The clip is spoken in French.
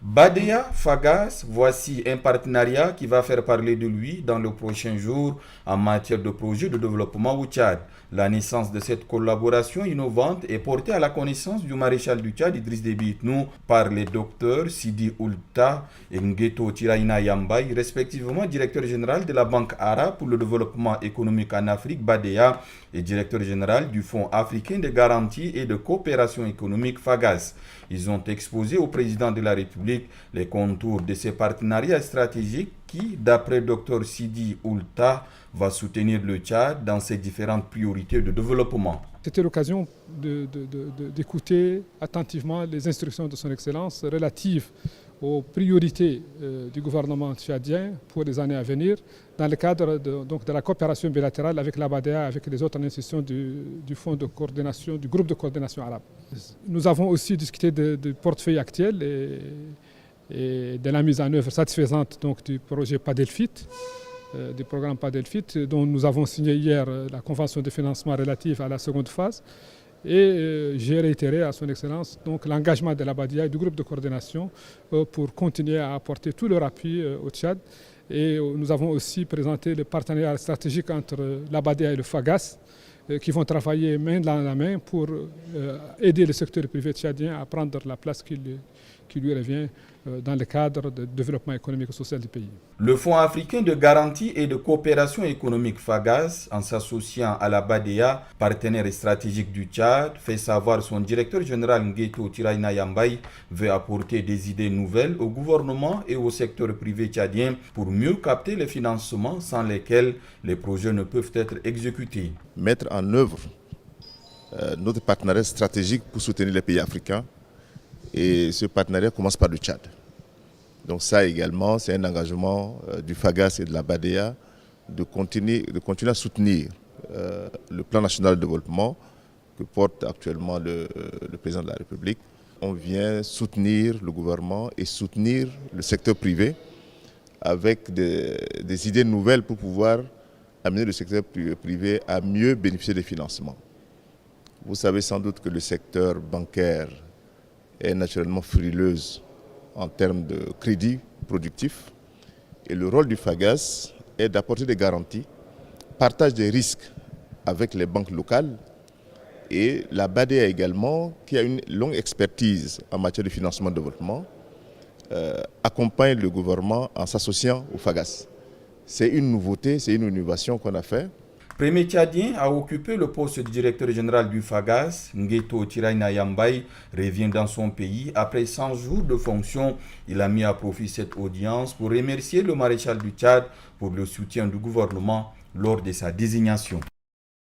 Badea Fagas, voici un partenariat qui va faire parler de lui dans les prochains jours en matière de projet de développement au Tchad. La naissance de cette collaboration innovante est portée à la connaissance du maréchal du Tchad Idriss Déby Itno par les docteurs Sidi Oulta et Ngueto Tiraina Yambay, respectivement directeur général de la Banque arabe pour le développement économique en Afrique, Badea, et directeur général du Fonds africain de garantie et de coopération économique, FAGAS. Ils ont exposé au président de la République les contours de ces partenariats stratégiques qui, d'après Dr Sidi Oulta, va soutenir le Tchad dans ses différentes priorités de développement. C'était l'occasion d'écouter attentivement les instructions de son Excellence relatives aux priorités du gouvernement tchadien pour les années à venir dans le cadre de la coopération bilatérale avec la BADEA, avec les autres institutions du Fonds de coordination, du groupe de coordination arabe. Nous avons aussi discuté du portefeuille actuel et de la mise en œuvre satisfaisante du projet PADELFIT, du programme PADELFIT, dont nous avons signé hier la convention de financement relative à la seconde phase. Et j'ai réitéré à son Excellence l'engagement de la BADEA et du groupe de coordination pour continuer à apporter tout leur appui au Tchad. Et nous avons aussi présenté le partenariat stratégique entre la BADEA et le FAGAS qui vont travailler main dans la main pour aider le secteur privé tchadien à prendre la place qui lui revient dans le cadre du développement économique et social du pays. Le Fonds africain de garantie et de coopération économique FAGAS, en s'associant à la BADEA, partenaire stratégique du Tchad, fait savoir son directeur général Ngueto Tiraina Yambay veut apporter des idées nouvelles au gouvernement et au secteur privé tchadien pour mieux capter les financements sans lesquels les projets ne peuvent être exécutés. Mettre en œuvre notre partenariat stratégique pour soutenir les pays africains. Et ce partenariat commence par le Tchad. Donc ça également, c'est un engagement du FAGAS et de la BADEA de continuer à soutenir le plan national de développement que porte actuellement le président de la République. On vient soutenir le gouvernement et soutenir le secteur privé avec des idées nouvelles pour pouvoir amener le secteur privé à mieux bénéficier des financements. Vous savez sans doute que le secteur bancaire est naturellement frileuse en termes de crédit productif. Et le rôle du FAGAS est d'apporter des garanties, partage des risques avec les banques locales et la BADEA également, qui a une longue expertise en matière de financement de développement, accompagne le gouvernement en s'associant au FAGAS. C'est une nouveauté, c'est une innovation qu'on a fait. Premier Tchadien a occupé le poste de directeur général du FAGAS. Ngueto Tiraina Yambay revient dans son pays après 100 jours de fonction. Il a mis à profit cette audience pour remercier le maréchal du Tchad pour le soutien du gouvernement lors de sa désignation.